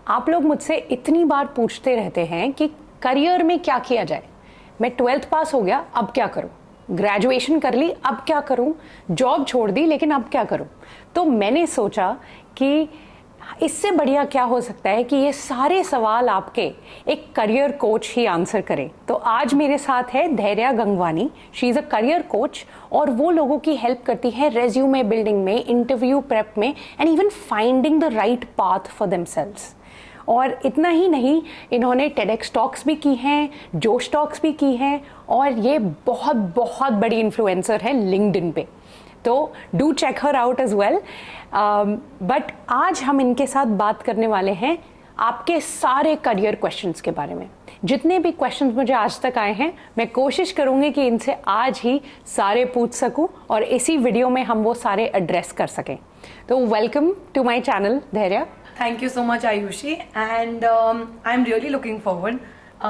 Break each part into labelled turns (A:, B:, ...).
A: आप लोग मुझसे इतनी बार पूछते रहते हैं कि करियर में क्या किया जाए। मैं 12th पास हो गया, अब क्या करूं? ग्रेजुएशन कर ली, अब क्या करूं? जॉब छोड़ दी, लेकिन अब क्या करूं? तो मैंने सोचा कि इससे बढ़िया क्या हो सकता है कि ये सारे सवाल आपके एक करियर कोच ही आंसर करें। तो आज मेरे साथ है Dhairya Gangwani. She is a career coach और वो लोगों की हेल्प करती है रेज्यूमे बिल्डिंग में, इंटरव्यू प्रेप में and even finding the right path for themselves. और इतना ही नहीं, इन्होंने टेडेक्स टॉक्स भी की हैं, जोश टॉक्स भी की हैं और ये बहुत बहुत बड़ी इन्फ्लुएंसर है लिंक्डइन पे। तो do check her out as well. But आज हम इनके साथ बात करने वाले हैं आपके सारे करियर क्वेश्चंस के बारे में। जितने भी क्वेश्चंस मुझे आज तक आए हैं, मैं कोशिश करूंगी कि इनसे आज ही सारे पूछ सकूं और इसी वीडियो में हम वो सारे एड्रेस कर सकें। तो welcome to my channel Dhairya.
B: Thank you so much Aayushi and I am really looking forward.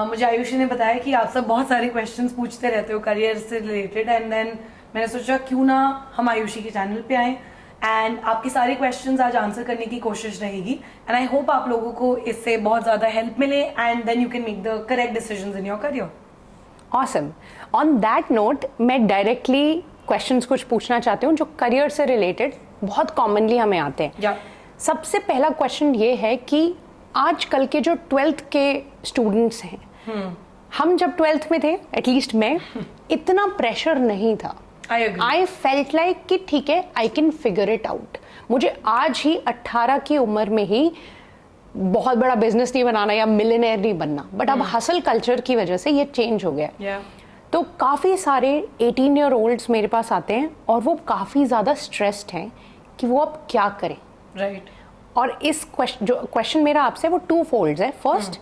B: मुझे आयुषी ने बताया कि आप सब बहुत सारे क्वेश्चंस पूछते रहते हो करियर से रिलेटेड एंड देन मैंने सोचा क्यों ना हम आयुषी के चैनल पे आएं एंड आपके सारे क्वेश्चंस आज आंसर करने की कोशिश रहेगी एंड आई होप आप लोगों को इससे बहुत ज़्यादा हेल्प मिले and then you can make the correct decisions in your career.
A: Awesome. On that note मैं डायरेक्टली क्वेश्चंस कुछ पूछना चाहती हूँ जो करियर से रिलेटेड बहुत कॉमनली हमें आते हैं।
B: yeah.
A: सबसे पहला क्वेश्चन ये है कि आजकल के जो 12th के स्टूडेंट्स हैं, हम जब 12th में थे, एटलीस्ट मैं, इतना प्रेशर नहीं था। आई फेल्ट लाइक कि ठीक है, I can figure it out. मुझे आज ही 18 की उम्र में ही बहुत बड़ा बिजनेस नहीं बनाना या मिलियनेयर नहीं बनना, बट अब हसल कल्चर की वजह से ये चेंज हो गया।
B: yeah.
A: तो काफ़ी सारे 18-year-olds मेरे पास आते हैं और वो काफ़ी ज़्यादा स्ट्रेस्ड हैं कि वो अब क्या करें।
B: राइट।
A: और इस क्वेश्चन मेरा आपसे वो 2 फोल्ड्स है। फर्स्ट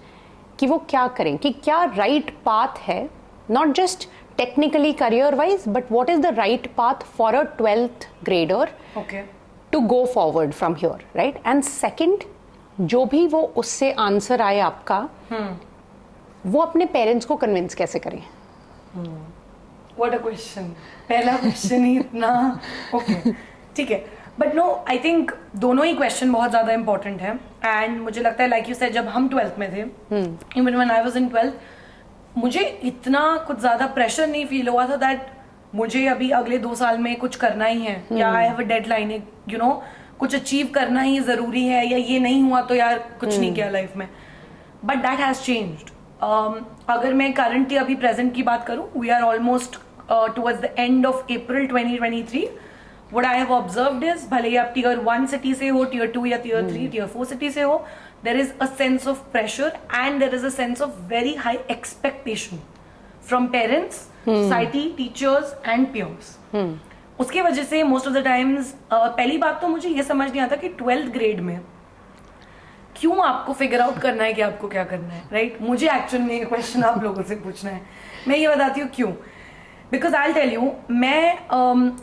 A: कि वो क्या करें, कि क्या राइट पाथ है, not just technically career wise but what is the right path for a 12th grader to go forward from here, right. And second, जो भी वो उससे आंसर आए आपका, वो अपने पेरेंट्स को कन्विंस कैसे करें।
B: What a question. पहला क्वेश्चन ही इतना ओके ठीक है, बट नो आई थिंक दोनों ही क्वेश्चन बहुत ज्यादा इंपॉर्टेंट है एंड मुझे लगता है लाइक यू सेड, जब हम 12th में थे, even when I was in 12th, मुझे इतना कुछ ज्यादा प्रेशर नहीं फील हुआ था दैट मुझे अभी अगले 2 साल में कुछ करना ही है या I have a deadline, you know, कुछ अचीव करना ही जरूरी है या ये नहीं हुआ तो यार कुछ नहीं किया लाइफ में। But that has changed. अगर मैं करंटली अभी प्रेजेंट की बात करूं, we are almost towards the end of April 2023। What I have observed is, भले ही आप tier 1 सिटी से हो, tier 2 या tier 3, tier 4 सिटी से हो, there is a sense of pressure and there is a sense of very high expectation from parents, society, teachers and peers. उसके वजह से most of the times पहली बात तो मुझे ये समझ नहीं आता कि 12th grade में क्यों आपको फिगर आउट करना है कि आपको क्या करना है, राइट। मुझे एक्चुअल में ये क्वेश्चन आप लोगों से पूछना है, मैं ये बताती हूँ क्यों। बिकॉज आई टेल यू, मैं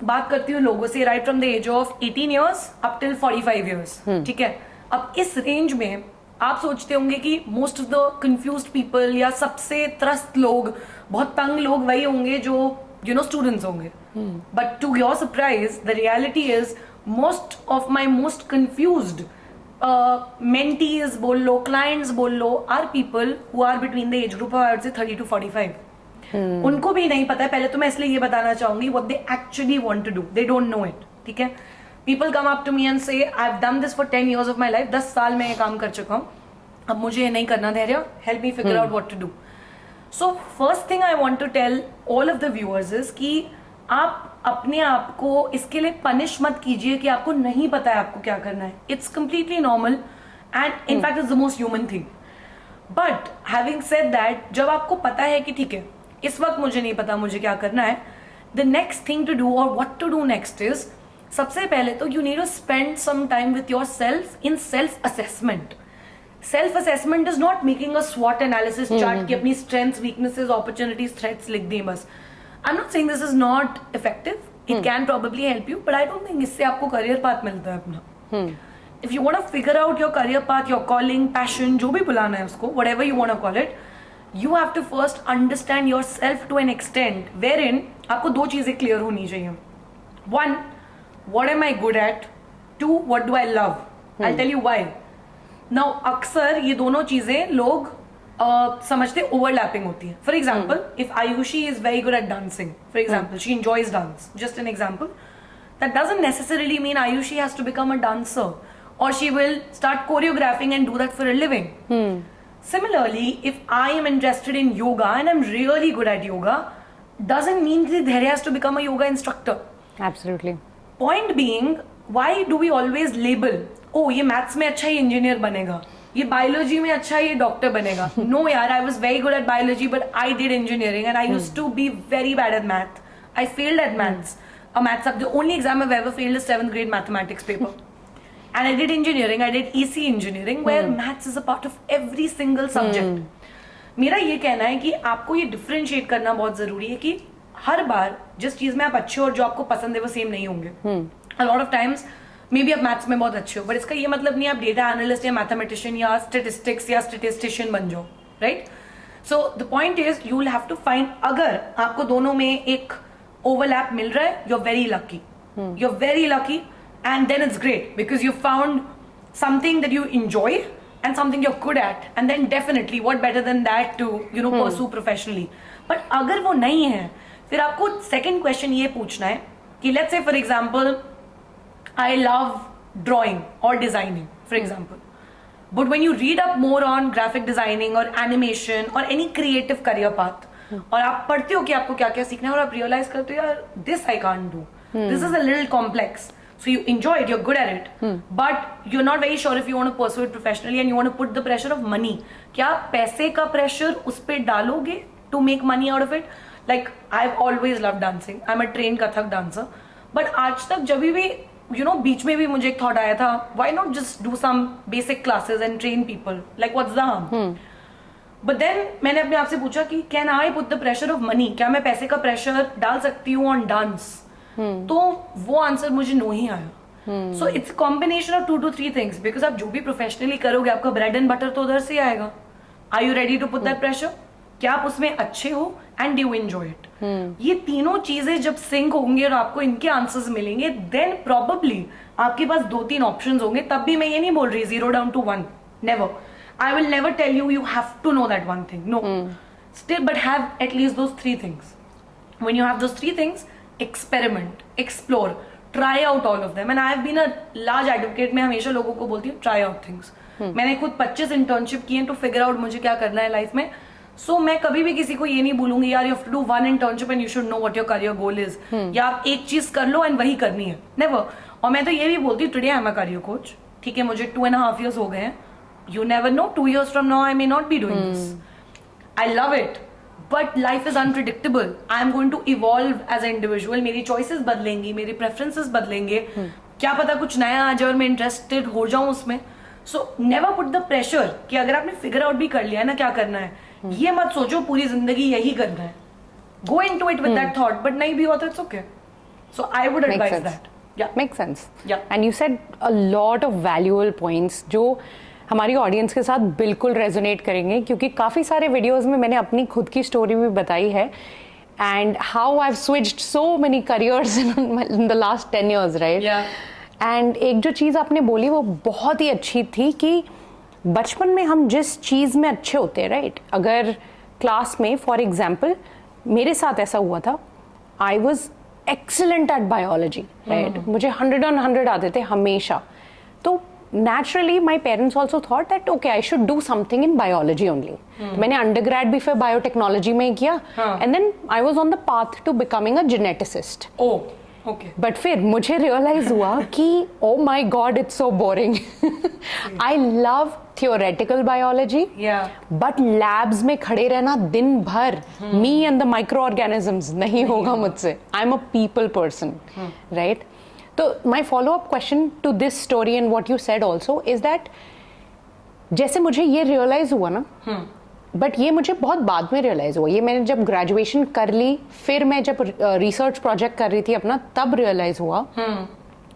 B: बात करती हूँ लोगों से right from the age of 18 years up till 45 years, ठीक है। अब इस रेंज में आप सोचते होंगे कि most of the confused people या सबसे त्रस्त लोग, बहुत तंग लोग वही होंगे जो यू नो स्टूडेंट्स होंगे। But to your surprise the reality is most of my most confused mentees बोल लो, क्लाइंट्स बोल लो, are people who are between the age group of I would say 30 to 45। उनको भी नहीं पता है। पहले तो मैं इसलिए ये बताना चाहूंगी what they actually want to do, they don't know it, ठीक है। People come up to me and say I have done this for 10 years of my life, 10 साल में ये काम कर चुका हूं, अब मुझे ये नहीं करना, Dhairya help me figure out what to do. So first thing I want to tell all of the viewers is कि आप अपने आप को इसके लिए पनिश मत कीजिए कि आपको नहीं पता है आपको क्या करना है। It's completely normal and in fact it's the most human thing. But having said that, जब आपको पता है कि ठीक है इस वक्त मुझे नहीं पता मुझे क्या करना है, the next thing to do और what to do next is, सबसे पहले तो you need to spend some time with yourself in self assessment. Self assessment is not making a स्वॉट एनालिसिस चार्ट की अपनी स्ट्रेंथ्स, वीकनेसेस, अपॉर्चुनिटीज, थ्रेट्स लिख दी बस। I am not saying this is not effective, it can probably help you, but I don't think इससे आपको career path मिलता है अपना। If you want to figure out your career path, your calling, passion, जो भी बुलाना है उसको, whatever you want to call it, you have to first understand yourself to an extent wherein आपको 2 चीजें क्लियर होनी चाहिए। 1, what am I good at? 2, what do I love? I'll tell you why. Now अक्सर ये दोनों चीजें लोग समझते ओवरलैपिंग होती है. For example, if Ayushi is very good at dancing, for example she enjoys dance, just an example, that doesn't necessarily mean Ayushi has to become a dancer or she will start choreographing and do that for a living. Similarly, if I am interested in yoga and I'm really good at yoga, doesn't mean that there has to become a yoga instructor.
A: Absolutely.
B: Point being, why do we always label, oh ये maths में अच्छा ही engineer बनेगा, ये biology में अच्छा ही doctor बनेगा. No यार, I was very good at biology but I did engineering and I used to be very bad at math. I failed at maths. The only exam I've ever failed is 7th grade mathematics paper. And I did engineering, I did EC engineering where maths is a part of every single subject. मेरा ये कहना है कि आपको ये differentiate करना बहुत जरूरी है कि हर बार जिस चीज में आप अच्छे हो और जो आपको पसंद है वो सेम नहीं होंगे. A lot of times may be आप मैथ्स में बहुत अच्छे हो बट इसका ये मतलब नहीं आप डेटा एनालिस्ट या मैथमेटिशियन या स्टेटिस्टिक्स या स्टेटिस्टिशियन बन जाओ, right? So the point is you will have to find, अगर आपको दोनों में एक ओवरलैप मिल रहा है, you're very lucky. You're very lucky and then it's great because you found something that you enjoy and something you're good at, and then definitely what better than that to pursue professionally. But अगर वो नहीं है फिर आपको second question ये पूछना है कि let's say for example I love drawing or designing for example, but when you read up more on graphic designing or animation or any creative career path और आप पढ़ते हो कि आपको क्या क्या सीखना है और आप रियलाइज करते हो यार this I can't do, this is a little complex, so you enjoy it, you are good at it, but you are not very sure if you want to pursue it professionally and you want to put the pressure of money. क्या आप पैसे का प्रेशर उस पर डालोगे to make money out of it? Like I have always love dancing, I am a train Kathak dancer, but आज तक जब भी बीच में भी मुझे एक थॉट आया था, why not just do some basic classes and train people, like what's the harm? But then मैंने अपने आप से पूछा कि can I put the pressure of money, क्या मैं पैसे का प्रेशर डाल सकती हूँ ऑन डांस? तो वो आंसर मुझे नो ही आया. So it's combination of 2 to 3 things, because आप जो भी प्रोफेशनली करोगे आपका ब्रेड एंड बटर तो उधर से आएगा. Are you ready to put that pressure? क्या आप उसमें अच्छे हो एंड यू एंजॉय इट? ये तीनों चीजें जब सिंक होंगे और आपको इनके आंसर्स मिलेंगे, देन प्रोबेबली आपके पास 2-3 ऑप्शंस होंगे. तब भी मैं ये नहीं बोल रही 0 down to 1, never. I will never tell you have to know that one thing. No. Still, but have at least those 3 things. When you have those 3 things, experiment, explore, try out all of them. And I have been a large advocate. मैं हमेशा लोगों को बोलती हूँ try out things. मैंने खुद 25 internship किए to figure out मुझे क्या करना है लाइफ में. So मैं कभी भी किसी को ये नहीं बोलूंगी यार you have to do 1 internship and you should know what your career goal is. या आप एक चीज कर लो and वही करनी है. Never. और मैं तो ये भी बोलती हूँ today I am a career coach. ठीक है, मुझे 2.5 years हो गए हैं. You never know, 2 years from now I may not be doing this. I love it, but life is unpredictable. I am going to evolve as an individual. मेरी choices बदलेंगी, मेरी preferences बदलेंगे. क्या पता कुछ नया आ जाए और मैं interested हो जाऊं उसमें. So never put the pressure कि अगर आपने figure out भी कर लिया है ना क्या करना है, ये मत सोचो पूरी जिंदगी यही करना है. Go into it with that thought, but नहीं भी होता it's okay. So I would advise that. Yeah.
A: Makes sense.
B: Yeah.
A: And you said a lot of valuable points जो हमारी ऑडियंस के साथ बिल्कुल रेजोनेट करेंगे, क्योंकि काफ़ी सारे वीडियोस में मैंने अपनी खुद की स्टोरी भी बताई है and how I have switched so many careers in the last 10 years, right? And एक जो चीज़ आपने बोली वो बहुत ही अच्छी थी कि बचपन में हम जिस चीज़ में अच्छे होते हैं, राइट? अगर क्लास में फॉर एग्जाम्पल मेरे साथ ऐसा हुआ था, I was excellent at biology, right? मुझे 100 on 100 आते थे हमेशा. तो naturally my parents also thought that okay I should do something in biology only. मैंने undergrad भी फिर biotechnology में किया and then I was on the path to becoming a geneticist.
B: Oh, okay.
A: But फिर मुझे realize हुआ कि oh my god it's so boring. I love theoretical biology.
B: Yeah.
A: But labs में खड़े रहना दिन भर me and the microorganisms नहीं होगा मुझसे. I'm a people person, right? तो my follow-up question to this story and what you said also is that जैसे मुझे ये realize हुआ ना, बट ये मुझे बहुत बाद में realize हुआ. ये मैंने जब graduation कर ली, फिर मैं जब research project कर रही थी अपना, तब realize हुआ.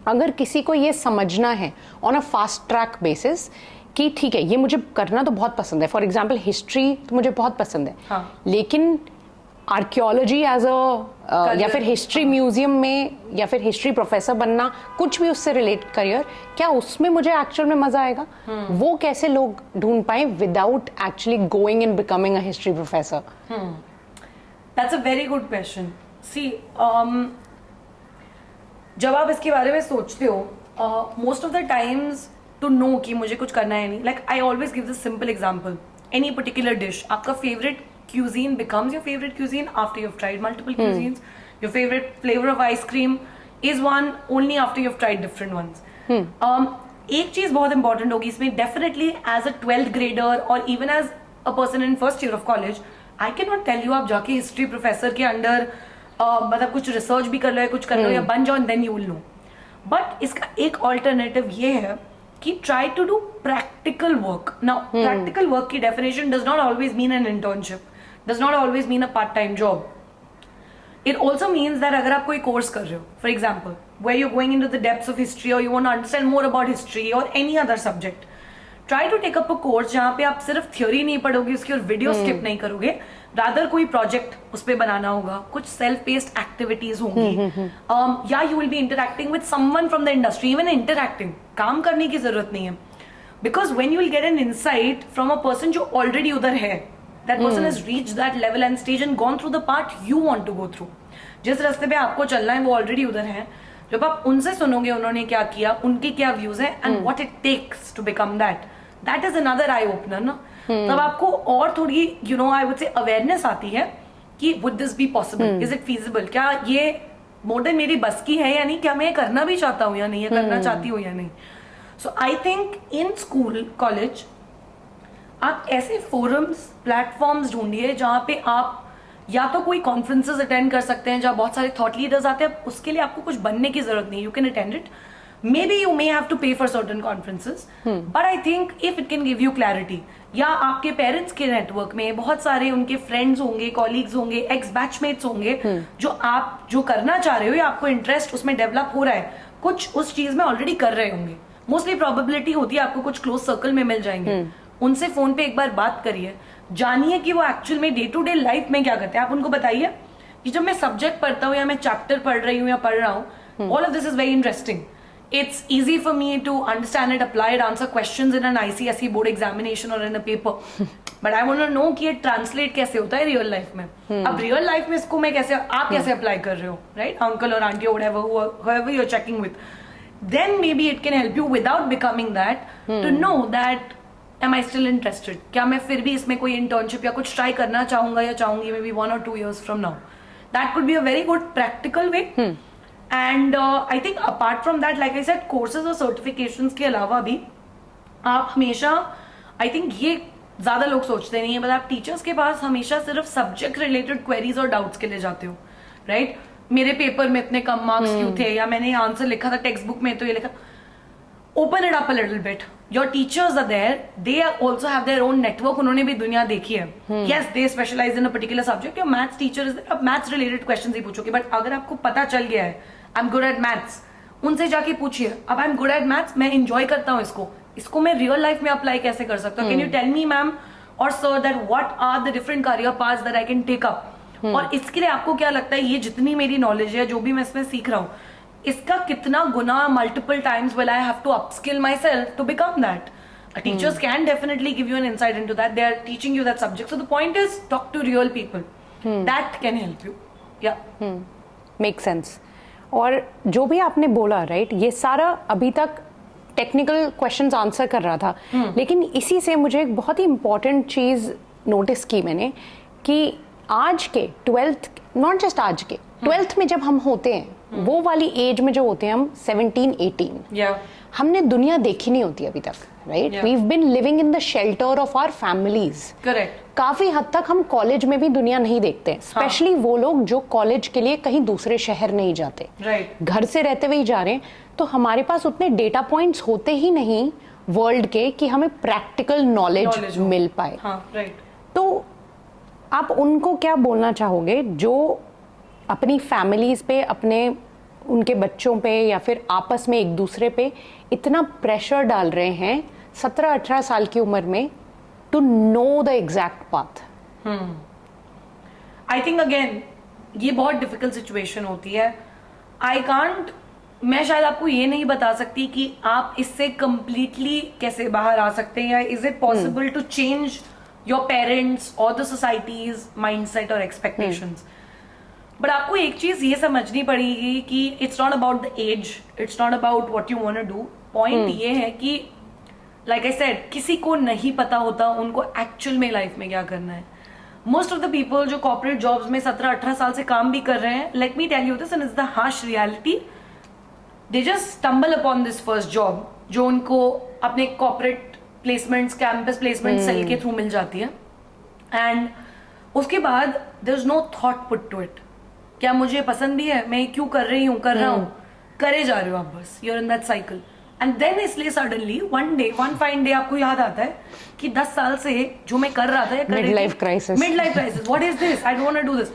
A: अगर किसी को ये समझना है on a fast track basis कि ठीक है ये मुझे करना तो बहुत पसंद है, फॉर एग्जाम्पल हिस्ट्री तो मुझे बहुत पसंद है, लेकिन आर्कियोलॉजी एज अ या फिर हिस्ट्री म्यूजियम में या फिर हिस्ट्री प्रोफेसर बनना, कुछ भी उससे रिलेट करियर, क्या उसमें मुझे एक्चुअल में मजा आएगा? वो कैसे लोग ढूंढ पाए without actually going and becoming a history professor?
B: That's a very good question. See, जब आप इसके बारे में सोचते हो, most of the times to know कि मुझे कुछ करना है नहीं, like I always give this simple example. Any particular dish, आपका favourite cuisine becomes your favorite cuisine after you've tried multiple cuisines. Your favorite flavor of ice cream is one only after you've tried different ones. एक चीज बहुत important होगी इसमें, definitely as a 12th grader और even as a person in first year of college, I can not tell you आप जाके history professor के under मतलब कुछ रिसर्च भी कर लो या कुछ कर लो या बन जाओ, then you will know. But इसका एक ऑल्टरनेटिव ये है कि try to do practical work. Now practical work की definition does not always mean an internship, does not always mean a part-time job. It also means that अगर आप कोई course कर रहे हो, for example, where you're going into the depths of history or you want to understand more about history or any other subject, try to take up a course जहाँ पे आप सिर्फ थ्योरी नहीं पढ़ोगे उसकी और वीडियो स्किप नहीं करोगे, rather कोई प्रोजेक्ट उस पे बनाना होगा, कुछ सेल्फ बेस्ड एक्टिविटीज होंगी, या you will be interacting with someone from the industry. Even interacting, काम करने की जरूरत नहीं है, because when you will get an insight from a person जो ऑलरेडी उधर है, that person has reached that level and stage and gone through the part you want to go through. जिस रास्ते पे आपको चलना है वो ऑलरेडी उधर है. जब आप उनसे सुनोगे उन्होंने क्या किया, उनके क्या व्यूज है and what it takes to become that is another eye opener ना. तब आपको और थोड़ी you know I would say awareness आती है कि would this be possible, is it feasible, क्या ये मोर देन मेरी बस की है या नहीं, क्या मैं ये करना भी चाहता हूँ या नहीं, ये करना चाहती हूँ या नहीं. So I think in school college आप ऐसे फोरम्स प्लेटफॉर्म्स ढूंढिए जहां पे आप या तो कोई कॉन्फ्रेंसेस अटेंड कर सकते हैं जहां बहुत सारे थॉट लीडर्स आते हैं. उसके लिए आपको कुछ बनने की जरूरत नहीं, you can attend it. Maybe you may have to pay for certain conferences, but I think if it can give you clarity, या आपके पेरेंट्स के नेटवर्क में बहुत सारे उनके फ्रेंड्स होंगे, कॉलीग्स होंगे, एक्स बैचमेट्स होंगे, जो आप जो करना चाह रहे हो या आपको इंटरेस्ट उसमें डेवलप हो रहा है, कुछ उस चीज में ऑलरेडी कर रहे होंगे. मोस्टली प्रोबेबिलिटी होती है आपको कुछ क्लोज सर्कल में मिल जाएंगे. उनसे फोन पे एक बार बात करिए, जानिए कि वो एक्चुअल में डे टू डे लाइफ में क्या करते हैं. आप उनको बताइए कि जब मैं सब्जेक्ट पढ़ता हूँ या मैं चैप्टर पढ़ रही हूँ या पढ़ रहा हूँ, all of this is very interesting. It's easy for me to understand it, apply it, answer questions in an ICSE board examination or in a paper. But I want to know कि ये translate कैसे होता है real life में. अब real life में इसको मैं कैसे, आप कैसे अप्लाई कर रहे हो, राइट? अंकल और आंटी और whoever you're checking with. Then maybe it can help you without becoming that to know that am I still interested? क्या मैं फिर भी इसमें कोई internship या कुछ ट्राई करना चाहूंगा या चाहूंगी maybe 1 or 2 years from now. That could be a very good practical way. And I think apart from that, like I said, courses और certifications के अलावा भी आप हमेशा, I think ये ज्यादा लोग सोचते नहीं है, बट आप टीचर्स के पास हमेशा सिर्फ सब्जेक्ट रिलेटेड क्वेरीज और डाउट्स के लिए जाते हो, राइट? मेरे पेपर में इतने कम मार्क्स क्यों थे, या मैंने आंसर लिखा था टेक्स्ट बुक में तो ये लिखा. Open it up a little bit. Your teachers are there, they also have their own network, उन्होंने भी दुनिया देखी है. Yes, they specialise in a particular subject. Your maths teacher is, अब मैथ्स रिलेटेड क्वेश्चन ही पूछोगे, बट अगर आपको पता चल गया है I am good at maths, उनसे जाके पूछिए, अब I am good at maths, मैं इंजॉय करता हूँ इसको मैं रियल लाइफ में अप्लाई कैसे कर सकता हूँ? Can you tell me ma'am और sir that what are the different career paths that I can take up? और इसके लिए आपको क्या लगता है, ये जितनी मेरी नॉलेज है, जो भी मैं इसमें सीख रहा हूँ, इसका कितना गुना multiple times will I have to upskill myself to become that? Teachers can definitely give you an insight into that. They are teaching you that subject. So the point is, talk to real people. That can help you. Yeah.
A: Make sense. और जो भी आपने बोला, right, ये सारा अभी तक technical questions answer कर रहा था, लेकिन इसी से मुझे एक बहुत ही इंपॉर्टेंट चीज नोटिस की मैंने, कि आज के 12th, नॉट जस्ट आज के 12th में जब हम होते हैं, वो वाली एज में जो होते हैं हम 17-18, हमने दुनिया देखी नहीं होती अभी तक, right? We have been living in the shelter of our families.
B: Correct.
A: काफी हद तक हम कॉलेज में भी दुनिया नहीं देखते, स्पेशली वो लोग जो कॉलेज के लिए कहीं दूसरे शहर नहीं जाते,
B: राइट,
A: घर से रहते हुए ही जा रहे हैं. तो हमारे पास उतने डेटा पॉइंट्स होते ही नहीं वर्ल्ड के कि हमें प्रैक्टिकल नॉलेज मिल पाए.
B: राइट.
A: तो आप उनको क्या बोलना चाहोगे जो अपनी फैमिलीज पे, अपने उनके बच्चों पे या फिर आपस में एक दूसरे पे इतना प्रेशर डाल रहे हैं 17-18 साल की उम्र में to know the exact path?
B: I think again ये बहुत डिफिकल्ट सिचुएशन होती है. आई कांट, मैं शायद आपको ये नहीं बता सकती कि आप इससे कंप्लीटली कैसे बाहर आ सकते हैं, या is it possible to change your parents और द सोसाइटीज माइंडसेट और एक्सपेक्टेशंस. बट आपको एक चीज ये समझनी पड़ेगी कि it's not about the age, it's not about what you want to do. Point ये है कि लाइक आई सेड, किसी को नहीं पता होता उनको एक्चुअल में लाइफ में क्या करना है. मोस्ट ऑफ द पीपल जो कॉर्पोरेट जॉब्स में 17-18 साल से काम भी कर रहे हैं, let me tell you this and it's the harsh reality, they just stumble upon this first job जो उनको अपने corporate placements, campus placement cell के थ्रू मिल जाती है. एंड उसके बाद there is no thought put to it. क्या मुझे पसंद भी है, मैं क्यों कर रही हूँ, कर रहा हूँ, करे जा रहे हो आप, बस you're in that cycle. And then इसलिए सडनली वन फाइन डे आपको याद आता है कि 10 साल से जो मैं कर रहा था,
A: mid life crisis,
B: what is this, I don't want to do this.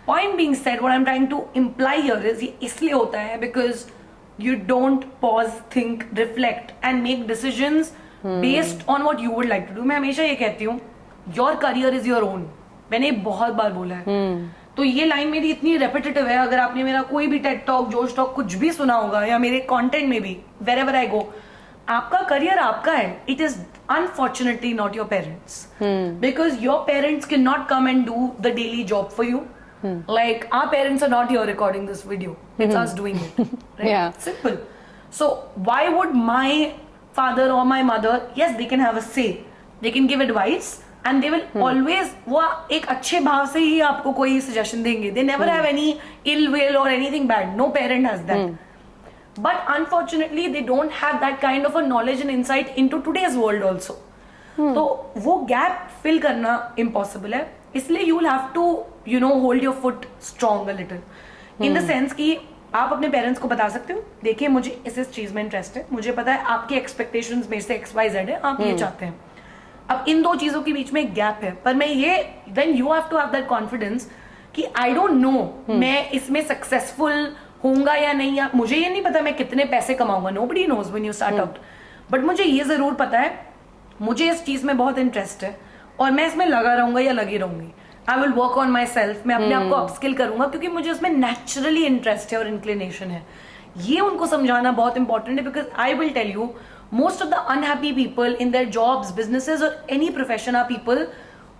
B: Point being said, what I am trying to imply here is, ये इसलिए होता है because you don't pause, think, reflect and make decisions based on what you would like to do. मैं हमेशा ये कहती हूँ, your career is your own. मैंने बहुत बार बोला है. तो ये लाइन मेरी इतनी रेपिटेटिव है, अगर आपने मेरा कोई भी टेड टॉक, जोश टॉक कुछ भी सुना होगा या मेरे कंटेंट में भी, wherever I go, आपका करियर आपका है. It is unfortunately not your parents. Because your parents cannot come and do the daily job for you. Like our parents are not here recording this video, it's us doing it, right?
A: Yeah.
B: Simple. So why would my father or my mother, yes they can have a say, they can give advice and they will always, वो एक अच्छे भाव से ही आपको कोई suggestion देंगे. They never have any ill will or anything bad. No parent has that. But unfortunately they don't have that kind of a knowledge and insight into today's world also. तो वो गैप फिल करना impossible है. इसलिए you will have to you know hold your foot strong a little, in the sense कि आप अपने parents को बता सकते हो, देखिए मुझे इस चीज में इंटरेस्ट है, मुझे पता है आपकी एक्सपेक्टेशंस में से XYZ है, आप ये चाहते हैं. अब इन दो चीजों के बीच में एक गैप है, पर मैं ये then you have to have that confidence कि आई डोंट नो मैं इसमें सक्सेसफुल होऊंगा या नहीं, या मुझे ये नहीं पता मैं कितने पैसे कमाऊंगा, nobody knows when you start out. But मुझे ये जरूर पता है मुझे इस चीज में बहुत इंटरेस्ट है और मैं इसमें लगा रहूंगा या लगी रहूंगी. I will work on my self, मैं अपने आप को अपस्किल करूंगा क्योंकि मुझे उसमें नेचुरली इंटरेस्ट है और इंक्लिनेशन है. ये उनको समझाना बहुत इंपॉर्टेंट है, because I will tell you most of the unhappy people in their jobs, businesses or any profession are people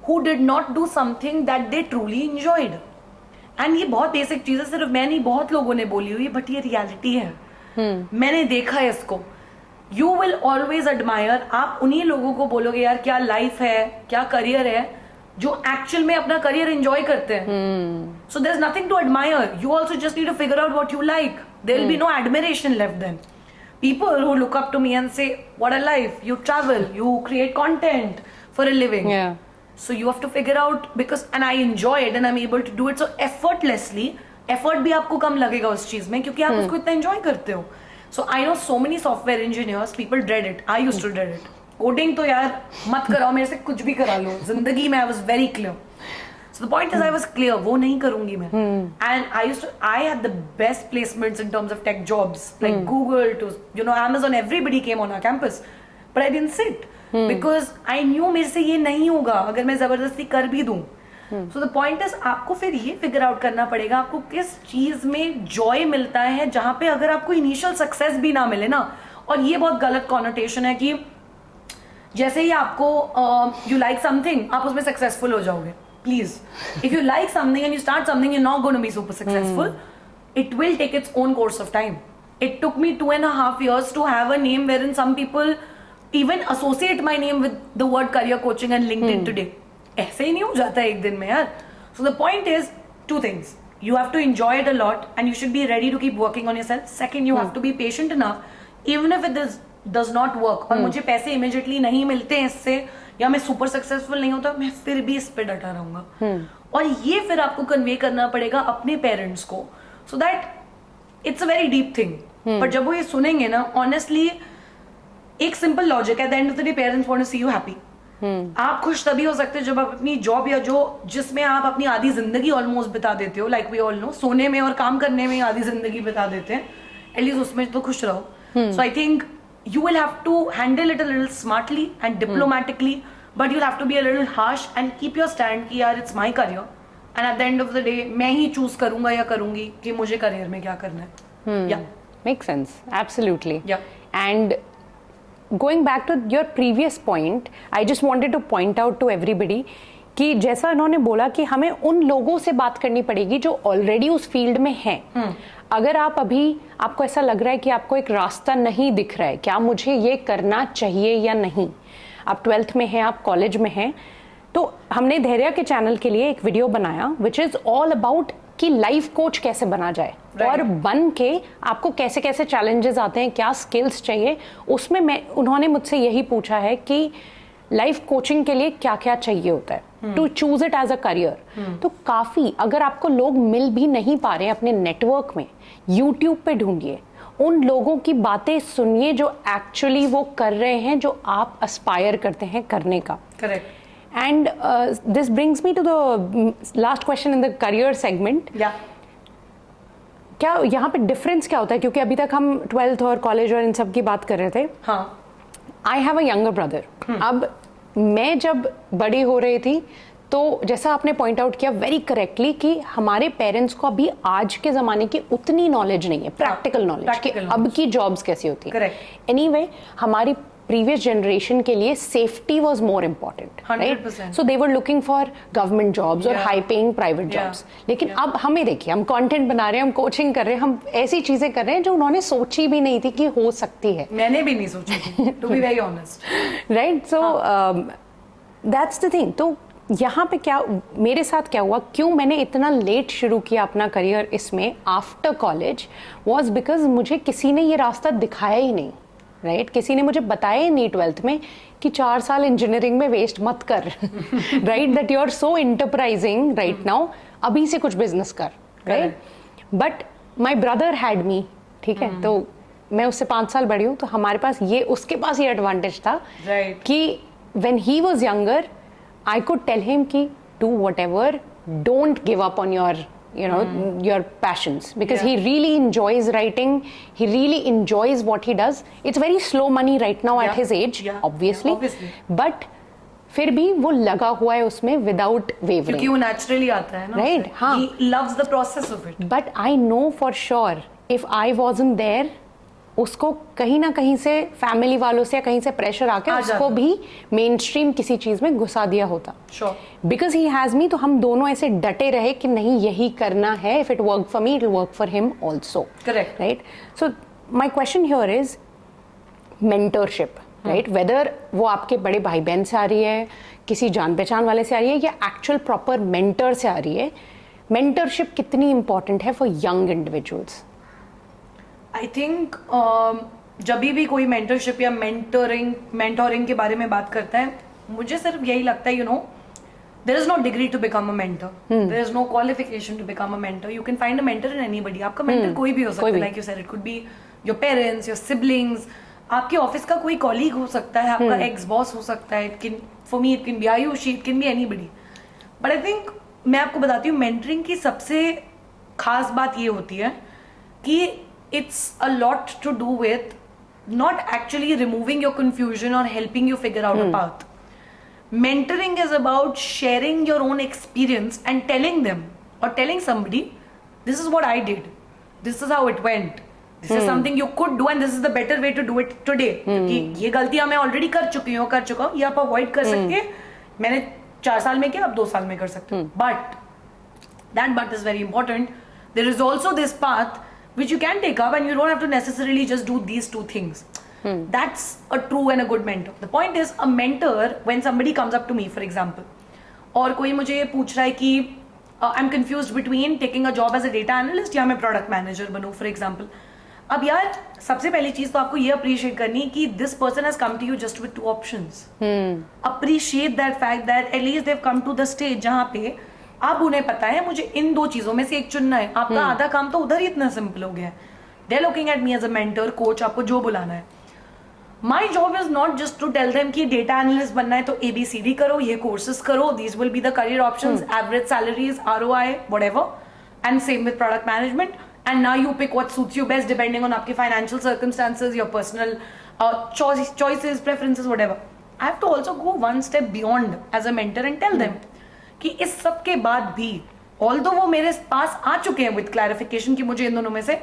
B: who did not do something that they truly enjoyed. And ये बहुत basic चीज है, सिर्फ मैं नहीं बहुत लोगों ने बोली हुई, बट ये रियलिटी है. मैंने देखा है इसको. You will always admire, आप उन्हीं लोगों को बोलोगे यार क्या लाइफ है, क्या करियर है, जो एक्चुअल में अपना करियर एंजॉय करते हैं. So there's nothing to admire. You also just need to figure out what you like. There will be no admiration left then. People who look up to me and say, what a life, you travel, you create content for a living.
A: Yeah.
B: So you have to figure out, because and I enjoy it and I'm able to do it so effortlessly. Effort भी आपको कम लगेगा उस चीज में क्योंकि आप उसको इतना enjoy करते हो. So I know so many software engineers, people dread it. I used to dread it. Coding तो यार मत कराओ मेरे से, कुछ भी करा लो. जिंदगी में I was very clear. So the point is I was clear, वो नहीं करूंगी मैं. And I had the best placements in terms of tech jobs, like Google to, you know, Amazon, everybody came on our campus. But I didn't sit. Because I knew मेरे से ये नहीं होगा अगर मैं जबरदस्ती कर भी दूं. So the point is आपको फिर ये figure out करना पड़ेगा आपको किस चीज में joy मिलता है, जहाँ पे अगर आपको initial success भी ना मिले ना. और ये बहुत गलत connotation है कि जैसे ही आपको you like something आप उसमें successful हो जाओगे. Please, if you like something and you start something, you're not going to be super successful. It will take its own course of time. It took me 2.5 years to have a name wherein some people even associate my name with the word career coaching and LinkedIn today. ऐसे ही नहीं हो जाता एक दिन में यार. So the point is two things. You have to enjoy it a lot and you should be ready to keep working on yourself. Second, you have to be patient enough, even if it does not work. और मुझे पैसे immediately नहीं मिलते हैं इससे, या मैं super successful नहीं होता, मैं फिर भी इस पे डटा रहूंगा. और ये फिर आपको कन्वे करना पड़ेगा अपने पेरेंट्स को, so that it's a very deep thing. पर जब वो ये सुनेंगे ना, ऑनेस्टली एक सिंपल लॉजिक है, at the end of the day parents want to see you happy. आप खुश तभी हो सकते हो जब आप अपनी जॉब या जो जिसमें आप अपनी आधी जिंदगी ऑलमोस्ट बिता देते हो, लाइक वी ऑल नो, सोने में और काम करने में आधी जिंदगी बिता देते हैं, एटलीस्ट उसमें तो खुश रहो. So I think you will have to handle it a little smartly and diplomatically, but you'll have to be a little harsh and keep your stand कि यार it's my career, and eight the end of the day मैं ही choose करूंगा या करूंगी कि मुझे career में क्या करना है. या
A: Makes sense. Absolutely.
B: Yeah.
A: And going back to your previous point, I just wanted to point out to everybody कि जैसा इन्होंने बोला कि हमें उन लोगों से बात करनी पड़ेगी जो ऑलरेडी उस फील्ड में हैं. अगर आप अभी आपको ऐसा लग रहा है कि आपको एक रास्ता नहीं दिख रहा है, क्या मुझे ये करना चाहिए या नहीं, आप 12th में हैं, आप कॉलेज में हैं, तो हमने धैर्य के चैनल के लिए एक वीडियो बनाया विच इज ऑल अबाउट कि लाइफ कोच कैसे बना जाए.
B: Right.
A: और बन के आपको कैसे कैसे चैलेंजेस आते हैं, क्या स्किल्स चाहिए, उसमें उन्होंने मुझसे यही पूछा है कि लाइफ कोचिंग के लिए क्या क्या चाहिए होता है to choose it as a career. तो काफी, अगर आपको लोग मिल भी नहीं पा रहे हैं अपने नेटवर्क में, यूट्यूब पे ढूंढिए, उन लोगों की बातें सुनिए जो एक्चुअली वो कर रहे हैं जो आप एस्पायर करते हैं करने का.
B: Correct.
A: And this brings me to the last question in the career segment.
B: या
A: क्या यहाँ पे डिफरेंस क्या होता है, क्योंकि अभी तक हम 12th और कॉलेज और इन सब की बात कर रहे थे.
B: हाँ.
A: I have a younger brother. अब मैं जब बड़ी हो रही थी तो जैसा आपने पॉइंट आउट किया वेरी करेक्टली कि हमारे पेरेंट्स को अभी आज के जमाने की उतनी नॉलेज नहीं है, प्रैक्टिकल नॉलेज कि अब की जॉब्स कैसी होती है.
B: Correct.
A: एनीवे हमारी प्रीवियस जनरेशन के लिए safety was more important, right?
B: 100%.
A: So they were looking for government jobs और
B: Yeah.
A: High paying private
B: Yeah.
A: Jobs. लेकिन
B: Yeah.
A: अब हमें देखिए, हम कंटेंट बना रहे हैं, हम कोचिंग कर रहे हैं, हम ऐसी चीजें कर रहे हैं जो उन्होंने सोची भी नहीं थी कि हो सकती है.
B: मैंने भी नहीं सोची थी, to be very honest.
A: Right. So that's the thing. तो यहाँ पे क्या मेरे साथ क्या हुआ, क्यों मैंने इतना लेट शुरू किया अपना करियर इसमें आफ्टर कॉलेज, वाज बिकॉज मुझे किसी ने ये रास्ता दिखाया ही नहीं. राइट. किसी ने मुझे बताया ही नहीं 12th में कि 4 साल इंजीनियरिंग में वेस्ट मत कर. Right. That you are so enterprising right now, अभी से कुछ बिजनेस कर. Right. But my brother had me. ठीक है. तो मैं उससे 5 साल बड़ी हूँ, तो हमारे पास ये, उसके पास ये एडवांटेज था
B: Right.
A: कि when he was younger I could tell him कि do whatever, don't give up on your your passions, because
B: Yeah.
A: he really enjoys writing, he really enjoys what he does. It's very slow money right now at
B: Yeah.
A: his age,
B: Yeah.
A: obviously.
B: Yeah, obviously.
A: But फिर भी वो लगा हुआ है उसमें without
B: क्योंकि
A: wavering.
B: वो naturally आता है ना.
A: Right,
B: उसे.
A: हाँ.
B: He loves the process of it.
A: But I know for sure if I wasn't there, उसको कहीं ना कहीं से फैमिली वालों से या कहीं से प्रेशर आके
B: आ
A: उसको
B: जाता.
A: भी मेन स्ट्रीम किसी चीज में घुसा दिया होता.
B: Sure.
A: बिकॉज ही हैज मी, तो हम दोनों ऐसे डटे रहे कि नहीं यही करना है. If it work for me it will work for him also.
B: Correct.
A: Right. So my question here is mentorship. Right. Whether वो आपके बड़े भाई बहन से आ रही है, किसी जान पहचान वाले से आ रही है, या एक्चुअल प्रॉपर मेंटर से आ रही है, मेंटरशिप कितनी इंपॉर्टेंट है for young individuals?
B: I think जब भी कोई मेंटरशिप या मेंटोरिंग के बारे में बात करता है, मुझे सिर्फ यही लगता है, there is no degree to become a mentor. There is no qualification to become a mentor. You can find a mentor in anybody. आपका mentor कोई भी हो सकता है. Like you said, it could be your parents, your siblings, आपके office का कोई colleague हो सकता है, आपका एक्स बॉस हो सकता है. For me, it can be Ayushi, it can be anybody. But I think मैं आपको बताती हूँ, मेंटरिंग की सबसे खास बात ये होती है कि it's a lot to do with not actually removing your confusion or helping you figure out a path. Mentoring is about sharing your own experience and telling them or telling somebody, this is what I did, this is how it went, this is something you could do and this is the better way to do it today. क्योंकि ये गलतियां मैं already कर चुका हूँ, ये आप avoid कर सकते हैं. मैंने 4 साल में किया, आप 2 साल में कर सकते हो. But that is very important. There is also this path which you can take up and you don't have to necessarily just do these 2 things. That's a true and a good mentor. The point is, a mentor, when somebody comes up to me, for example, और कोई मुझे ये पूछ रहा है कि I'm confused between taking a job as a data analyst या मैं product manager बनूं, for example. अब यार, सबसे पहली चीज तो आपको ये appreciate करनी है कि this person has come to you just with 2 options. Appreciate that fact that at least they've come to the stage जहाँ पे अब उन्हें पता है मुझे इन 2 चीजों में से एक चुनना है. आपका आधा काम तो उधर ही इतना सिंपल हो गया है. They're looking at me as a mentor, coach, आपको जो बुलाना है. My job is not just to tell them कि data analyst बनना है तो ABCD करो, ये courses करो, these will be the career options, average salaries, ROI, whatever, and same with product management. And now you pick what suits you best depending on आपके financial circumstances, your personal choices, preferences, whatever. I have to also go one step beyond as a mentor and tell them कि इस सब के बाद भी although वो मेरे पास आ चुके हैं विद क्लैरिफिकेशन कि मुझे इन दोनों में से,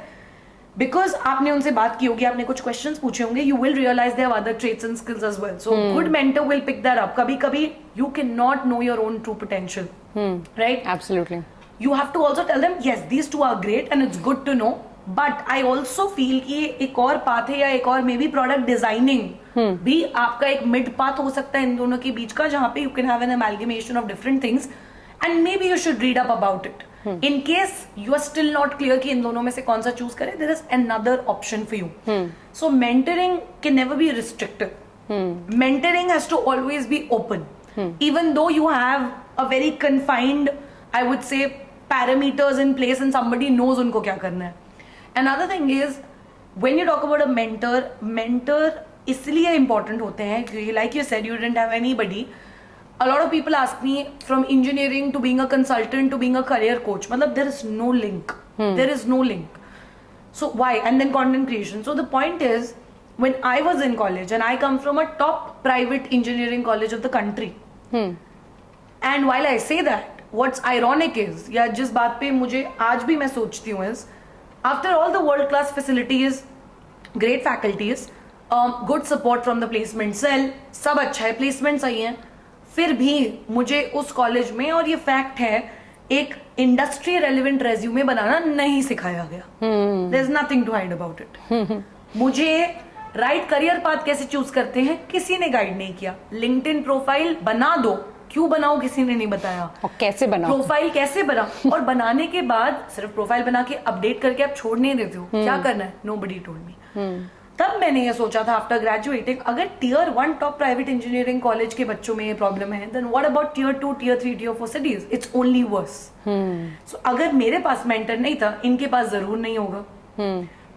B: बिकॉज आपने उनसे बात की होगी, आपने कुछ क्वेश्चन्स पूछे होंगे, you will realise they have other traits and skills as well. So good mentor will pick that up. कभी कभी you can not know your own true potential, right?
A: Absolutely.
B: You have to also tell them, yes, these two are great and it's good to know, but I also feel कि एक और path है या एक और may be product designing भी आपका एक मिड पाथ हो सकता है इन दोनों के बीच का, जहां पे you can have an amalgamation of different things and maybe you should read up about it. In case you are still not clear कि इन दोनों में से कौन सा चूज करें, there is another option for you. So mentoring can never be restrictive. Mentoring has to always be open, even though you have a very confined, I would say, parameters in place and somebody knows उनको क्या करना है. Another thing is, when you talk about a mentor इसलिए important होते हैं क्योंकि like you said, you didn't have anybody. A lot of people ask me, from engineering to being a consultant to being a career coach, मतलब there is no link. There is no link. So why? And then content creation. So the point is, when I was in college, and I come from a top private engineering college of the country, and while I say that, what's ironic is, या जिस बात पे मुझे आज भी मैं सोचती हूँ is, after all the world class facilities, great faculties, good support from the placement cell, सब अच्छा है, placement सही है, फिर भी मुझे उस कॉलेज में, और ये फैक्ट है, एक इंडस्ट्री रेलिवेंट रेज्यूमे बनाना नहीं सिखाया गया. There's nothing to hide about it. मुझे राइट करियर पाथ कैसे चूज करते हैं किसी ने गाइड नहीं किया. लिंक्डइन प्रोफाइल बना दो, क्यों बनाओ किसी ने नहीं बताया.
A: और कैसे बनाओ,
B: प्रोफाइल कैसे बना, और बनाने के बाद सिर्फ प्रोफाइल बना के अपडेट करके आप छोड़ नहीं देते हो, क्या करना है, नोबडी टोल्ड मी. तब मैंने ये सोचा था आफ्टर ग्रेजुएटिंग, अगर tier 1 top private engineering college के बच्चों में ये प्रॉब्लम है, then what about tier 2, tier 3, tier 4 cities? It's only worse. So अगर मेरे पास मेंटर नहीं था, इनके पास जरूर नहीं होगा.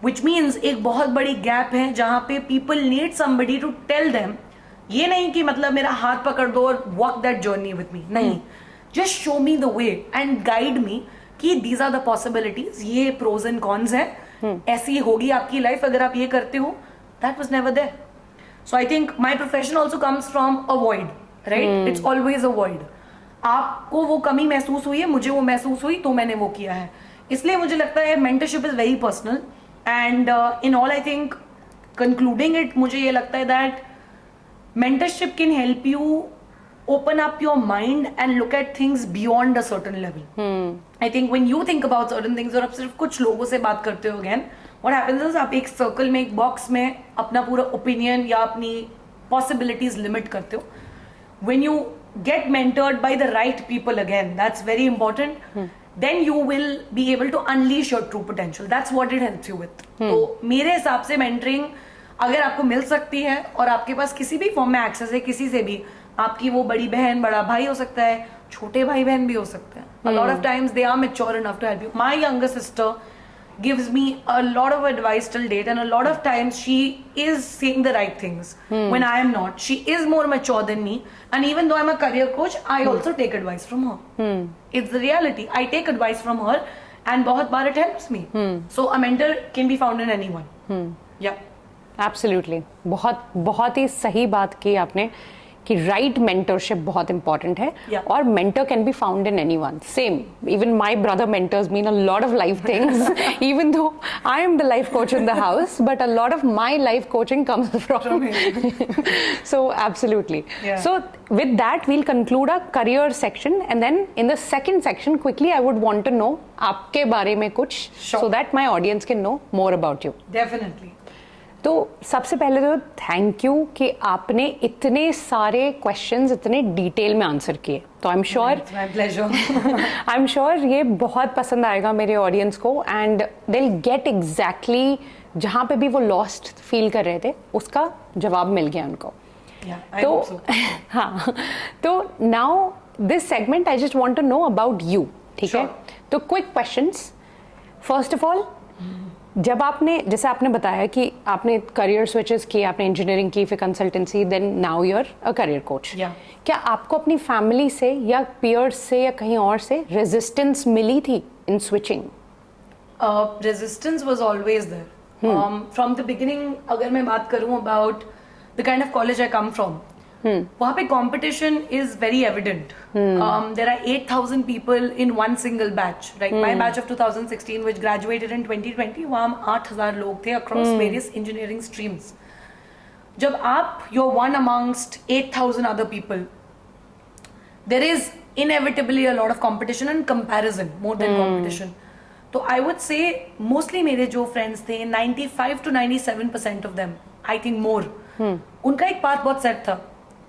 B: Which means एक बहुत बड़ी गैप है जहां पे people need somebody to tell them. ये नहीं कि मतलब मेरा हाथ पकड़ दो और walk that journey with me. नहीं, just show me the way and guide me कि these are the possibilities. ये pros and cons है. ऐसी होगी आपकी लाइफ अगर आप ये करते हो. That was never there. So I think my profession also comes from a void, right? It's always a void. आपको वो कमी महसूस हुई है, मुझे वो महसूस हुई, तो मैंने वो किया है. इसलिए मुझे लगता है mentorship is very personal. And in all, I think, concluding it, मुझे ये लगता है that mentorship can help you open up your mind and look at things beyond a certain level. I think when you think about certain things, और आप सिर्फ कुछ लोगों से बात करते हो, again, what happens is आप एक circle में, एक box में अपना पूरा opinion या अपनी possibilities limit करते हो. When you get mentored by the right people, again, that's very important. Then you will be able to unleash your true potential. That's what it helps you with. तो मेरे हिसाब से mentoring अगर आपको मिल सकती है और आपके पास किसी भी फॉर्म में एक्सेस है, किसी से भी, आपकी वो बड़ी बहन, बड़ा भाई हो सकता है, छोटे भाई बहन भी हो सकते हैं. A lot of times they are mature enough to help you. My younger sister gives me a lot of advice till date, and a lot of times she is saying the right things when I am not. She is more mature than me, and even though I'm a career coach, I also take advice from her. It's the reality. I take advice from her, and बहुत बार it helps me. So a mentor can be found in anyone. Yeah.
A: Absolutely. बहुत ही सही बात की आपने कि right mentorship बहुत important है. और mentor can be found in anyone. Same, even my brother mentors me in a lot of life things, even though I am the life coach in the house, but a lot of my life coaching comes from him. So absolutely. So with that we'll conclude our career section, and then in the second section quickly I would want to know आपके बारे में कुछ, so that my audience can know more about you.
B: Definitely.
A: तो सबसे पहले तो thank you कि आपने इतने सारे क्वेश्चंस इतने डिटेल में आंसर किए. तो आई एम श्योर ये बहुत पसंद आएगा मेरे ऑडियंस को, and they will get exactly जहाँ पे भी वो लॉस्ट फील कर रहे थे उसका जवाब मिल गया उनको. तो हाँ, तो now this segment I just want to know about you. ठीक है, तो quick questions. First of all, जब आपने, जैसे आपने बताया कि आपने करियर स्विचेस किए, आपने इंजीनियरिंग की, फिर consultancy, then now you are a career coach. क्या आपको अपनी फैमिली से या पीयर्स से या कहीं और से रेजिस्टेंस मिली थी in switching?
B: Resistance was always there from the beginning. अगर मैं बात करूं about the kind of college I come from, वहाँ पे competition is very evident. There are 8,000 people in one single batch. Like my batch of 2016, which graduated in 2020, वहाँ हम 8,000 लोग थे across various engineering streams. जब आप you're one amongst 8,000 other people, there is inevitably a lot of competition and comparison more than competition. तो I would say mostly मेरे जो friends थे 95 to 97% of them, I think more, उनका एक path बहुत set था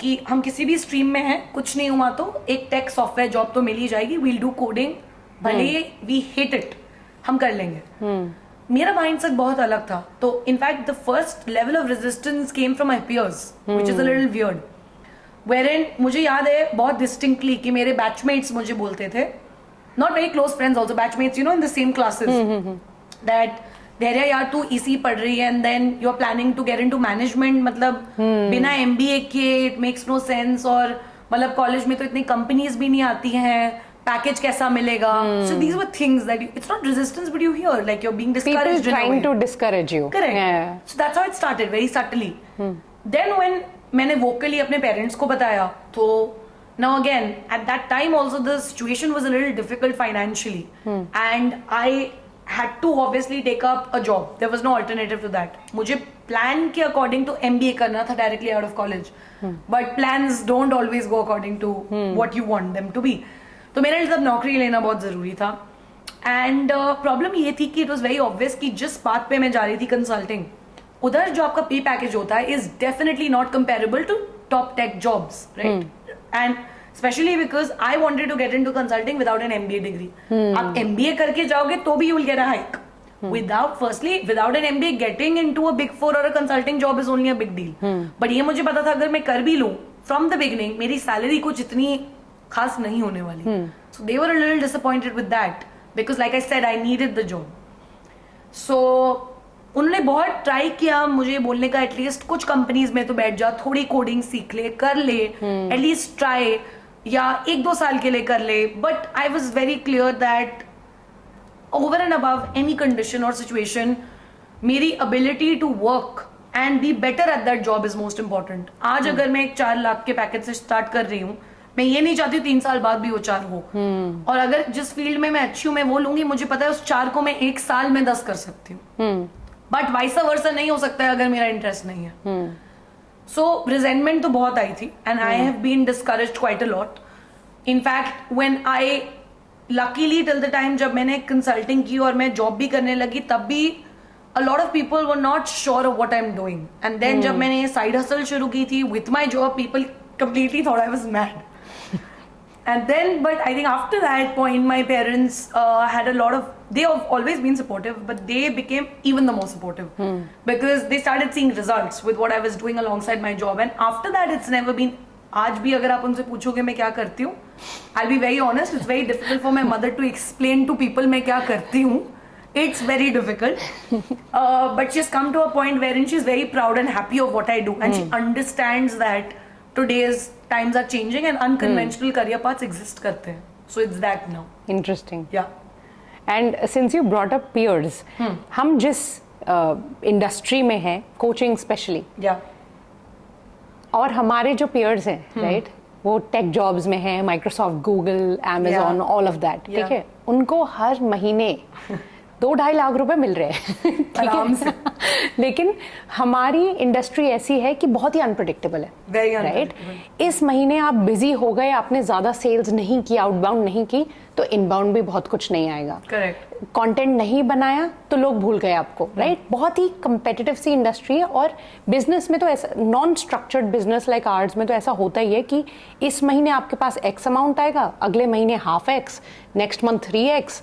B: कि हम किसी भी स्ट्रीम में हैं, कुछ नहीं हुआ तो एक टेक सॉफ्टवेयर जॉब तो मिल ही जाएगी, वील डू कोडिंग, भले वी हेट इट, हम कर लेंगे. मेरा माइंडसेट बहुत अलग था. तो in fact the first level of resistance came from my peers, which is a little weird, wherein मुझे याद है बहुत डिस्टिंक्टली कि मेरे बैचमेट्स मुझे बोलते थे, not very close friends also, batchmates you know in the same classes, that Dhairya यार तू इसी पढ़ रही है and then you are planning to get into management, मतलब बिना एमबीए के इट मेक्स नो सेंस, और मतलब कॉलेज में तो इतनी कंपनीज भी नहीं आती हैं, पैकेज कैसा मिलेगा. So these were things that it's not resistance but you hear like you are being discouraged,
A: people trying to discourage you.
B: Correct. So that's how it started, very subtly. Then when मैंने vocally अपने parents को बताया, तो now again at that time also the situation was a little difficult financially, and I had to obviously take up a job. There was no alternative to that. मुझे plan के according to MBA करना था directly out of college, but plans don't always go according to what you want them to be. तो मेरे लिए तब नौकरी लेना बहुत जरूरी था. एंड प्रॉब्लम ये थी कि इट वॉज वेरी ऑब्वियस कि जिस बात पे मैं जा रही थी कंसल्टिंग, उधर जो आपका पे पैकेज होता है is definitely not comparable to top tech jobs, right? And specially because I wanted to get into consulting without an MBA degree. आप एमबीए करके जाओगे तो भी you will get a hike. Without an MBA, getting into a big four or a consulting job is only a big deal. But ये मुझे पता था अगर मैं कर भी लूं from the beginning, मेरी सैलरी कुछ इतनी खास नहीं होने वाली. So they were a little disappointed with that because like I said, I needed the job. So उन्होंने बहुत ट्राई किया मुझे बोलने का, एटलीस्ट कुछ कंपनीज में तो बैठ जा, थोड़ी कोडिंग सीख ले, कर ले, एटलीस्ट ट्राई, या 1-2 साल के लिए कर ले. But I was very clear that over and above any condition or situation, मेरी ability to work and be better at that job is most important. आज अगर मैं एक 4 लाख के पैकेज से स्टार्ट कर रही हूँ, मैं ये नहीं चाहती 3 साल बाद भी वो 4 हो. और अगर जिस फील्ड में मैं अच्छी हूँ मैं वो लूंगी, मुझे पता है उस 4 को मैं 1 साल में 10 कर सकती हूँ. बट वाइसा वर्सा नहीं हो सकता है अगर मेरा इंटरेस्ट नहीं है. सो रिजेंटमेंट तो बहुत आई थी and I have been discouraged quite a lot. In fact when I luckily till the time जब मैंने कंसल्टिंग की और मैं जॉब भी करने लगी, तब भी a lot of people were not sure of what I'm doing. And then जब मैंने साइड हसल शुरू की थी with my job, people completely thought I was mad. And then, but I think after that point, my parents had a lot of, they have always been supportive, but they became even the more supportive because they started seeing results with what I was doing alongside my job. And after that, it's never been, आज भी अगर आप उनसे पूछोगे मैं क्या करती हूँ, I'll be very honest, it's very difficult for my mother to explain to people मैं क्या करती हूँ. It's very difficult. But she's come to a point wherein she's very proud and happy of what I do. And she understands that today's times are changing and unconventional career paths exist करते हैं. So it's that now.
A: Interesting.
B: Yeah.
A: And since you brought up peers, हम जिस industry में हैं, coaching specially,
B: Yeah.
A: और हमारे जो peers हैं, राइट, वो टेक जॉब्स में हैं, Microsoft, Google, Amazon, all of that, ठीक है, उनको हर महीने 2-2.5 लाख रुपए मिल रहे हैं,
B: आराम से.
A: लेकिन हमारी इंडस्ट्री ऐसी है कि बहुत ही अनप्रेडिक्टेबल है,
B: Very
A: राइट?
B: unpredictable.
A: इस महीने आप बिजी हो गए, आपने ज्यादा सेल्स नहीं की, आउटबाउंड नहीं की, तो इनबाउंड भी बहुत कुछ नहीं आएगा.
B: Correct.
A: कंटेंट नहीं बनाया तो लोग भूल गए आपको, राइट? बहुत ही कंपेटिटिव सी इंडस्ट्री है. और बिजनेस में तो ऐसा, non structured business like arts में तो ऐसा होता ही है कि इस महीने आपके पास एक्स अमाउंट आएगा, अगले महीने half x, next month 3x,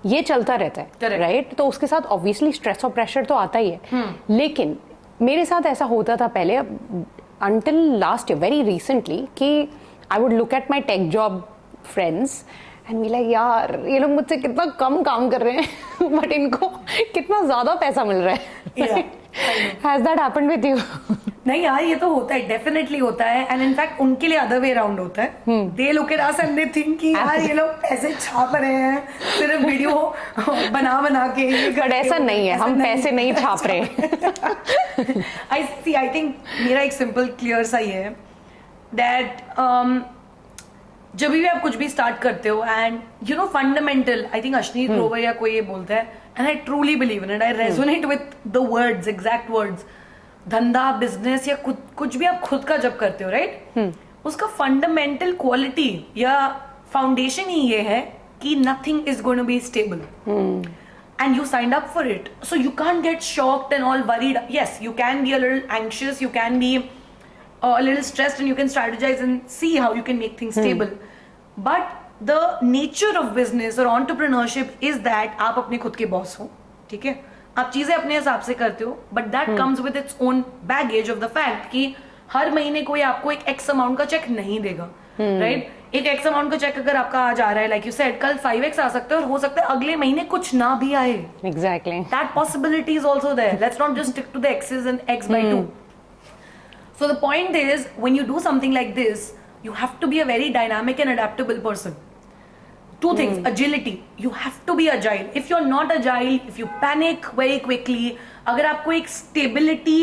A: ये चलता रहता है, राइट? तो उसके साथ ऑब्वियसली स्ट्रेस और प्रेशर तो आता ही है. लेकिन मेरे साथ ऐसा होता था पहले, until last year, very recently, कि I would look at my tech job friends and be like, यार ये लोग मुझसे कितना कम काम कर रहे हैं बट इनको कितना ज्यादा पैसा मिल रहा है. Has that happened with you?
B: नहीं यार, ये तो होता है, डेफिनेटली होता है. एंड इनफैक्ट उनके लिए अदर वे अराउंड होता है. They look at us and they think कि यार ये लोग पैसे छाप रहे हैं सिर्फ वीडियो बना के.
A: बट ऐसा नहीं है, हम पैसे नहीं छाप रहे.
B: आई थिंक मेरा एक सिंपल क्लियर सा ये है that जब भी आप कुछ भी स्टार्ट करते हो and you know fundamental, I think Ashneer Grover या कोई ये बोलता है and I truly believe in it, I resonate with the words, exact words, धंधा बिजनेस या कुछ भी आप खुद का जब करते हो राइट, उसका फंडामेंटल क्वालिटी या फाउंडेशन ही ये है कि nothing is going to be stable and you signed up for it, so you can't get shocked and all worried. Yes, you can be a little anxious, you can be a little stressed, and you can strategize and see how you can make things stable. But the nature of business or entrepreneurship is that आप अपने खुद के boss हो, ठीक है, आप चीजें अपने हिसाब से करते हो, but that comes with its own baggage of the fact कि हर महीने कोई आपको एक X अमाउंट का चेक नहीं देगा, राइट? एक X अमाउंट का चेक अगर आपका आज आ रहा है, लाइक यू सेड, कल 5X आ सकता है और हो सकता है अगले महीने कुछ ना भी आए.
A: Exactly.
B: That possibility is also there. Let's not just stick to the X's and X by 2. So the point is, when you do something like this, you have to be a very dynamic and adaptable person. Two things, agility. You have to be agile. If you're not agile, if you panic very quickly, अगर आपको एक stability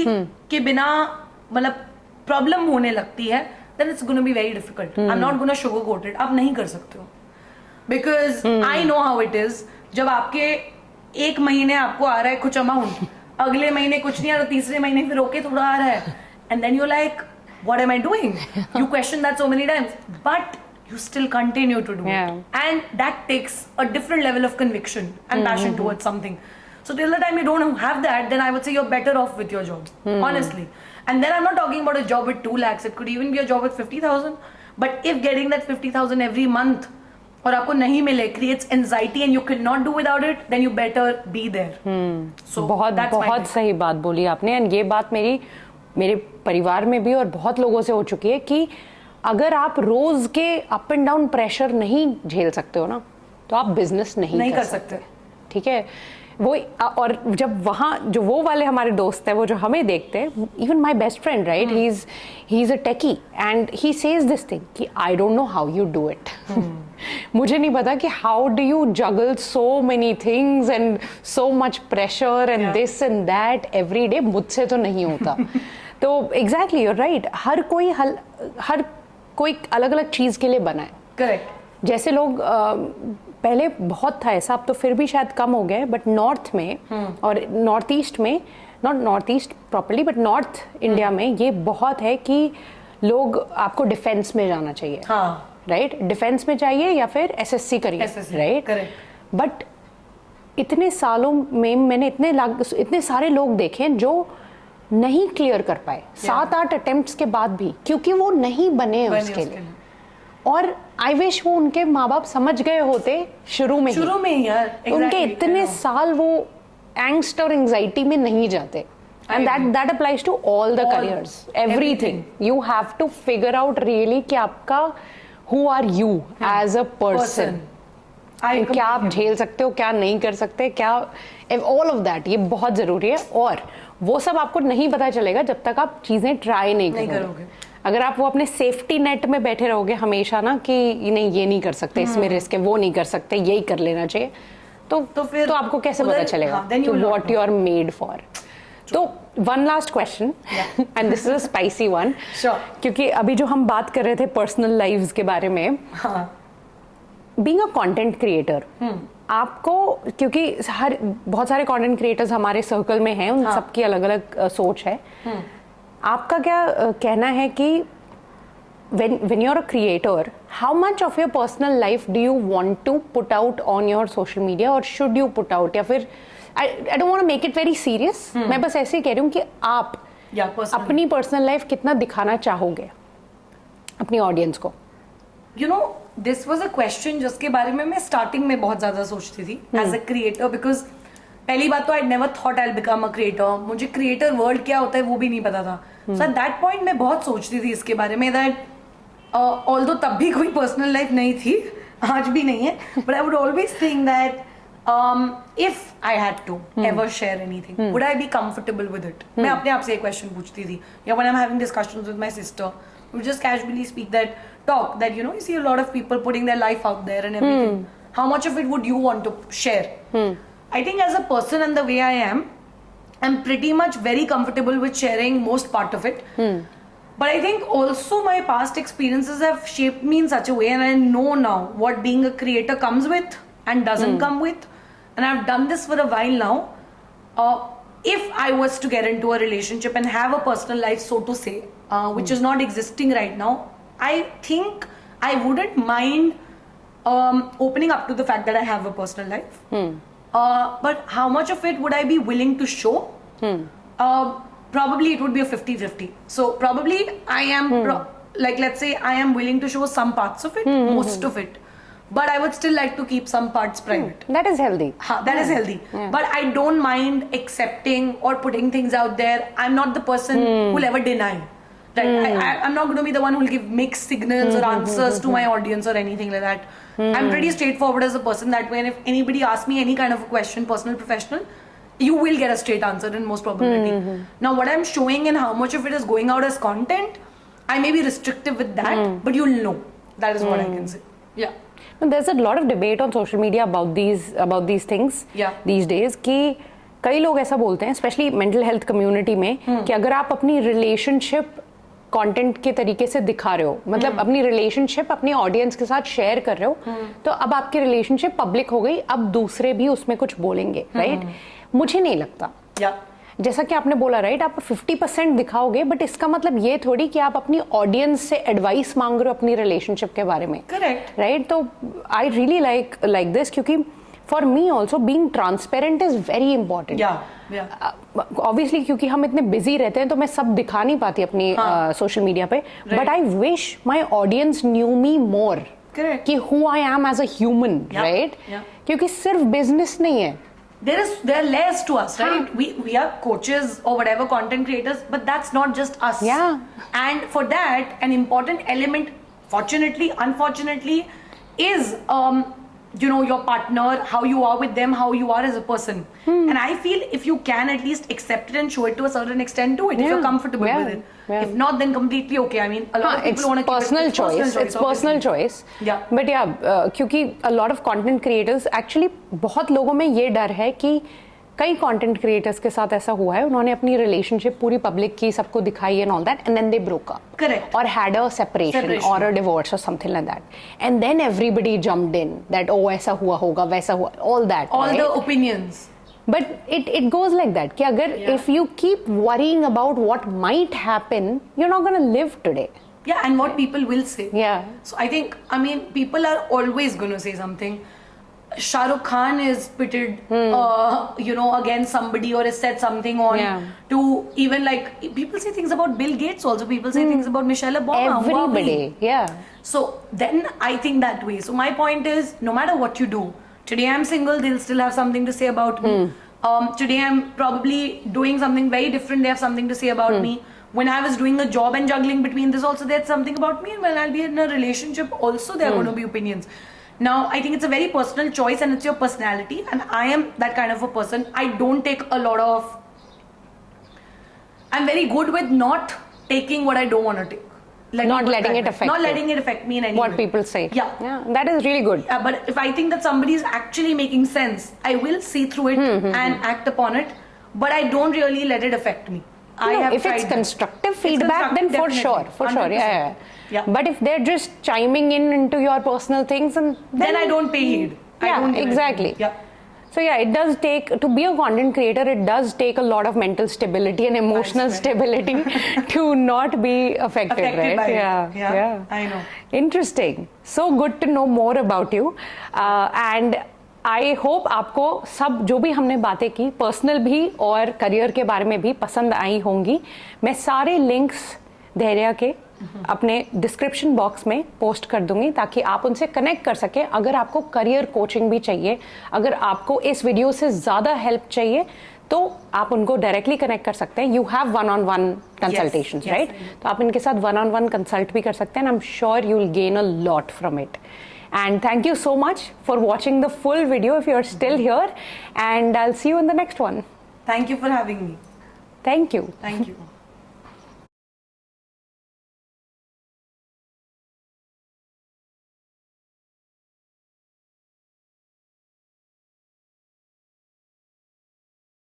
B: के बिना मतलब problem होने लगती है, then it's going to be very difficult. I'm not going to sugarcoat it. आप नहीं कर सकते हो. Because I know how it is. जब आपके एक महीने आपको आ रहा है कुछ अमाउंट, अगले महीने कुछ नहीं आ रहा, तीसरे महीने फिर ओके थोड़ा आ रहा है, and then you're like, what am I doing? You question that so many times, but you still continue to do it. And that takes a different level of conviction and passion towards something. So till the time you don't have that, then I would say you're better off with your job, honestly. And then I'm not talking about a job with 2 lakhs. It could even be a job with 50,000. But if getting that 50,000 every month और आपको नहीं मिले creates anxiety and you cannot do without it, then you better be there. So
A: बहुत सही बात बोली आपने. And ये बात मेरे परिवार में भी और बहुत लोगों से हो चुकी है कि अगर आप रोज के अप एंड डाउन प्रेशर नहीं झेल सकते हो ना, तो आप बिजनेस नहीं कर सकते. ठीक है, वो और जब वहाँ जो वो वाले हमारे दोस्त हैं, वो जो हमें देखते हैं, even my best friend right, he is a techie and he says this thing कि I don't know how you do it. मुझे नहीं पता कि how do you juggle so many things and so much pressure and this and that every day. मुझसे तो नहीं होता. तो एग्जैक्टली यूर राइट, हर कोई अलग अलग चीज के लिए बना है.
B: करेक्ट.
A: जैसे लोग पहले बहुत था ऐसा, अब तो फिर भी शायद कम हो गए, बट नॉर्थ में और नॉर्थ ईस्ट में, not north east properly but north India में ये बहुत है कि लोग आपको डिफेंस में जाना चाहिए, राइट? डिफेंस में चाहिए या फिर एसएससी करिए, राइट? बट इतने सालों में मैंने इतने सारे लोग देखे जो नहीं क्लियर कर पाए 7-8 अटेम्प्ट्स के बाद भी, क्योंकि वो नहीं बने उसके लिए. और आई विश वो उनके माँ बाप समझ गए होते शुरू में ही यार. उनके इतने साल वो एंग्स्ट और एंजाइटी में नहीं जाते. And that applies to all the careers, everything. You have to figure out really कि आपका who are you as a person, क्या आप झेल सकते हो, क्या नहीं कर सकते, क्या ऑल ऑफ दैट. ये बहुत जरूरी है. और वो सब आपको नहीं पता चलेगा जब तक आप चीजें ट्राई नहीं करोगे. अगर आप वो अपने सेफ्टी नेट में बैठे रहोगे हमेशा ना कि नहीं ये नहीं कर सकते, इसमें रिस्क है, वो नहीं कर सकते, यही कर लेना चाहिए, तो फिर तो आपको कैसे पता चलेगा कि what you are made for. तो one last question, and this is a spicy one, क्योंकि अभी जो हम बात कर रहे थे पर्सनल लाइव्स के बारे में, बीइंग अ कंटेंट क्रिएटर, आपको, क्योंकि बहुत सारे कंटेंट क्रिएटर्स हमारे सर्कल में हैं, उन सबकी अलग अलग सोच है. आपका क्या कहना है कि when you're a creator, how much of your personal life do you want to put out on your social media, or should you put out, या फिर I don't want to make it very serious. मैं बस ऐसे ही कह रही हूँ कि आप अपनी पर्सनल लाइफ कितना दिखाना चाहोगे अपनी ऑडियंस को.
B: You know, this was a question जिसके बारे में मैं स्टार्टिंग में बहुत ज्यादा सोचती थी as a creator, because पहली बात तो I never thought I'll become a creator. मुझे क्रिएटर वर्ड क्या होता है वो भी नहीं पता था. So at that point मैं बहुत सोचती थी इसके बारे में, that although तब भी कोई पर्सनल लाइफ नहीं थी, आज भी नहीं है, but I would always think that if I had to ever share anything, would I be comfortable with it? मैं अपने आप से एक क्वेश्चन पूछती थी. या when I'm having discussions with my sister, we just casually talk that you see a lot of people putting their life out there and everything. How much of it would you want to share? I think as a person and the way I am, I'm pretty much very comfortable with sharing most part of it. But I think also my past experiences have shaped me in such a way, and I know now what being a creator comes with and doesn't come with. And I've done this for a while now. If I was to get into a relationship and have a personal life, so to say, which is not existing right now, I think I wouldn't mind opening up to the fact that I have a personal life. But how much of it would I be willing to show? Probably it would be a 50-50. So probably I am, like let's say I am willing to show some parts of it, most of it. But I would still like to keep some parts private.
A: That is healthy.
B: That is healthy. But I don't mind accepting or putting things out there. I'm not the person who'll ever deny. Right? I'm not going to be the one who'll give mixed signals or answers to my audience or anything like that. I'm pretty straightforward as a person that way. And if anybody asks me any kind of a question, personal, professional, you will get a straight answer in most probability. Now, what I'm showing and how much of it is going out as content, I may be restrictive with that, but you'll know. That is what I can say. Yeah.
A: There's a lot of debate on social media about these things these days कि कई लोग ऐसा बोलते हैं, specially mental health community में, कि अगर आप अपनी रिलेशनशिप कंटेंट के तरीके से दिखा रहे हो, मतलब अपनी रिलेशनशिप अपनी ऑडियंस के साथ शेयर कर रहे हो, तो अब आपकी रिलेशनशिप पब्लिक हो गई, अब दूसरे भी उसमें कुछ बोलेंगे, राइट? मुझे नहीं लगता। जैसा कि आपने बोला, राइट, आप 50% दिखाओगे, बट इसका मतलब ये थोड़ी कि आप अपनी ऑडियंस से एडवाइस मांग रहे हो अपनी रिलेशनशिप के बारे में,
B: करेक्ट,
A: राइट? तो आई रियली लाइक दिस, क्योंकि for me also being transparent is very important. Obviously क्योंकि हम इतने बिजी रहते हैं तो मैं सब दिखा नहीं पाती अपनी सोशल मीडिया पे, but I wish my audience knew me more कि who I am as a human, right? क्योंकि सिर्फ बिजनेस नहीं है,
B: there are layers to us, right? We are coaches or whatever, content creators, but that's not just us. And for that, an important element, fortunately, unfortunately, is your partner, how you are with them, how you are as a person. And I feel if you can at least accept it and show it to a certain extent, do it if you're comfortable with it. If not, then completely okay. I mean, a lot of people want to keep it.
A: It's personal choice. But क्योंकि a lot of content creators, actually बहुत लोगों में ये डर है कि कई content creators के साथ ऐसा हुआ है, उन्होंने अपनी रिलेशनशिप पूरी पब्लिक की, सबको दिखाई and all that, and then they broke up,
B: correct,
A: और हैड अ सेपरेशन और अ डिवोर्स और something like that, and then everybody jumped in that oh ऐसा हुआ होगा, वैसा हुआ, all that,
B: all the opinions.
A: But it goes like that कि अगर if you keep worrying about what might happen, you're not going to live today.
B: Yeah, and what people will say.
A: Yeah.
B: So I think, people are always going to say something. Shah Rukh Khan is pitted, against somebody, or has said something on to even like people say things about Bill Gates also. People say things about Michelle Obama.
A: Everybody,
B: So then I think that way. So my point is, no matter what you do, today I'm single, they'll still have something to say about me. Today I'm probably doing something very different, they have something to say about me. When I was doing a job and juggling between this also, there's something about me. And when I'll be in a relationship also, there are going to be opinions. Now, I think it's a very personal choice and it's your personality. And I am that kind of a person. I don't take a lot of... I'm very good with not taking what I don't want to take.
A: Not letting it affect
B: Not letting it affect me in any way.
A: What people say.
B: Yeah.
A: That is really good.
B: Yeah, but if I think that somebody is actually making sense, I will see through it and act upon it. But I don't really let it affect me.
A: If it's constructive feedback, then for sure, yeah. But if they're just chiming into your personal things, and
B: then I don't pay heed.
A: Exactly. So it does take, to be a content creator, it does take a lot of mental stability and emotional stability to not be affected, right?
B: By it. I know.
A: Interesting. So good to know more about you. And I hope आपको सब जो भी हमने बातें की, personal भी और career के बारे में भी, पसंद आई होंगी. मैं सारे लिंक्स धैर्य के अपने डिस्क्रिप्शन बॉक्स में पोस्ट कर दूंगी ताकि आप उनसे कनेक्ट कर सकें. अगर आपको करियर कोचिंग भी चाहिए, अगर आपको इस वीडियो से ज़्यादा हेल्प चाहिए, तो आप उनको डायरेक्टली कनेक्ट कर सकते हैं. You have 1-on-1 consultations, right? तो आप इनके साथ 1-on-1 कंसल्ट भी कर सकते हैं. I am sure you will gain a lot from it. And thank you so much for watching the full video if you're still here, and I'll see you in the next one.
B: Thank you for having me.
A: Thank you.
B: Thank you.